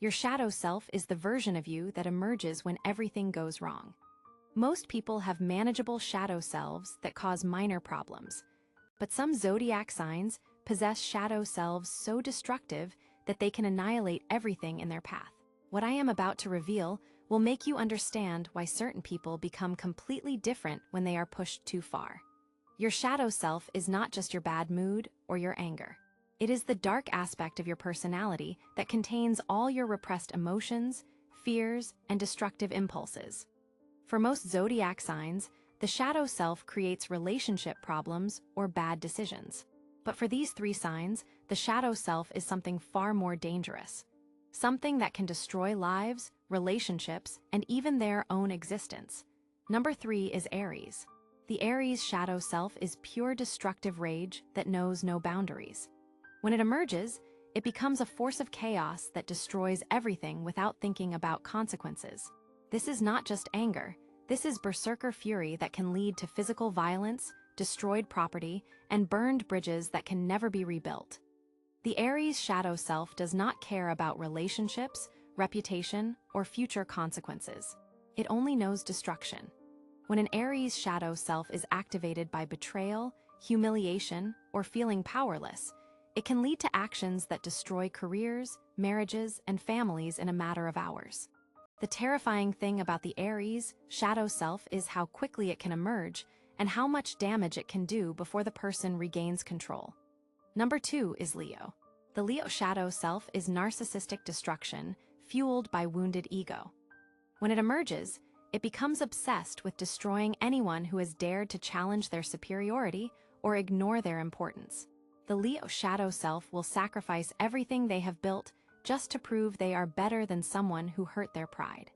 Your shadow self is the version of you that emerges when everything goes wrong. Most people have manageable shadow selves that cause minor problems, but some zodiac signs possess shadow selves so destructive that they can annihilate everything in their path. What I am about to reveal will make you understand why certain people become completely different when they are pushed too far. Your shadow self is not just your bad mood or your anger. It is the dark aspect of your personality that contains all your repressed emotions, fears, and destructive impulses. For most zodiac signs, the shadow self creates relationship problems or bad decisions. But for these 3 signs, the shadow self is something far more dangerous. Something that can destroy lives, relationships, and even their own existence. Number 3 is Aries. The Aries shadow self is pure destructive rage that knows no boundaries. When it emerges, it becomes a force of chaos that destroys everything without thinking about consequences. This is not just anger. This is berserker fury that can lead to physical violence, destroyed property, and burned bridges that can never be rebuilt. The Aries shadow self does not care about relationships, reputation, or future consequences. It only knows destruction. When an Aries shadow self is activated by betrayal, humiliation, or feeling powerless, it can lead to actions that destroy careers, marriages, and families in a matter of hours. The terrifying thing about the Aries shadow self is how quickly it can emerge and how much damage it can do before the person regains control. Number 2 is Leo. The Leo shadow self is narcissistic destruction fueled by wounded ego. When it emerges, it becomes obsessed with destroying anyone who has dared to challenge their superiority or ignore their importance. The Leo shadow self will sacrifice everything they have built just to prove they are better than someone who hurt their pride.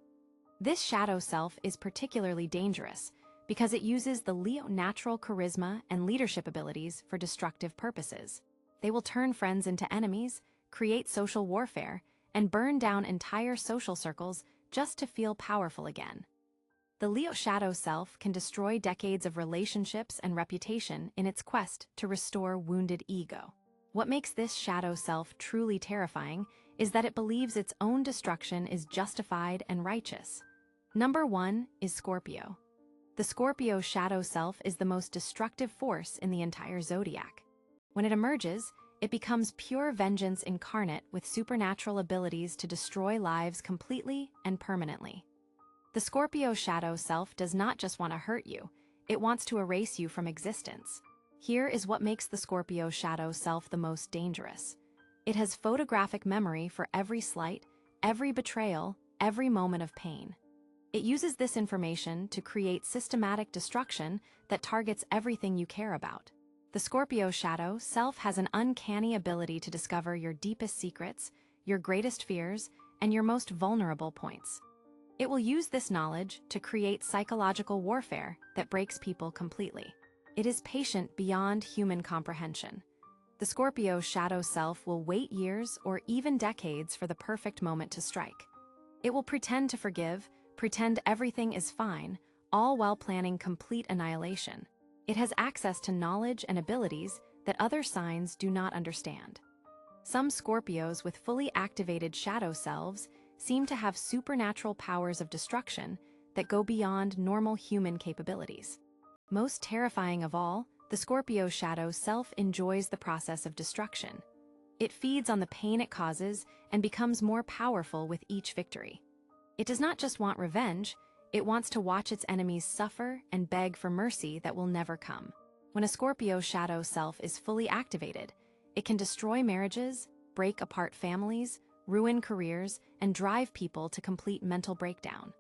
This shadow self is particularly dangerous because it uses the Leo natural charisma and leadership abilities for destructive purposes. They will turn friends into enemies, create social warfare, and burn down entire social circles just to feel powerful again. The Leo shadow self can destroy decades of relationships and reputation in its quest to restore wounded ego. What makes this shadow self truly terrifying is that it believes its own destruction is justified and righteous. Number 1 is Scorpio. The Scorpio shadow self is the most destructive force in the entire zodiac. When it emerges, it becomes pure vengeance incarnate with supernatural abilities to destroy lives completely and permanently. The Scorpio shadow self does not just want to hurt you, it wants to erase you from existence. Here is what makes the Scorpio shadow self the most dangerous. It has photographic memory for every slight, every betrayal, every moment of pain. It uses this information to create systematic destruction that targets everything you care about. The Scorpio shadow self has an uncanny ability to discover your deepest secrets, your greatest fears, and your most vulnerable points. It will use this knowledge to create psychological warfare that breaks people completely. It is patient beyond human comprehension. The Scorpio shadow self will wait years or even decades for the perfect moment to strike. It will pretend to forgive, pretend everything is fine, all while planning complete annihilation. It has access to knowledge and abilities that other signs do not understand. Some Scorpios with fully activated shadow selves seem to have supernatural powers of destruction that go beyond normal human capabilities. Most terrifying of all, the Scorpio shadow self enjoys the process of destruction. It feeds on the pain it causes and becomes more powerful with each victory. It does not just want revenge, it wants to watch its enemies suffer and beg for mercy that will never come. When a Scorpio shadow self is fully activated, it can destroy marriages, break apart families, ruin careers, and drive people to complete mental breakdown.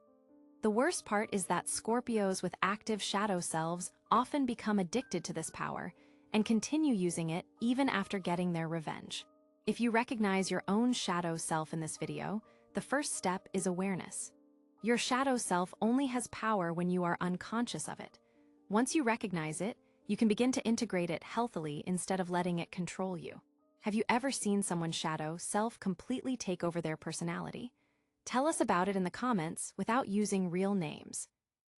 The worst part is that Scorpios with active shadow selves often become addicted to this power and continue using it even after getting their revenge. If you recognize your own shadow self in this video, the first step is awareness. Your shadow self only has power when you are unconscious of it. Once you recognize it, you can begin to integrate it healthily instead of letting it control you. Have you ever seen someone's shadow self completely take over their personality? Tell us about it in the comments without using real names.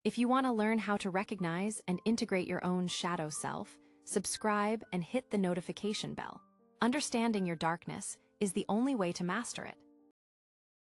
If you want to learn how to recognize and integrate your own shadow self, subscribe and hit the notification bell. Understanding your darkness is the only way to master it.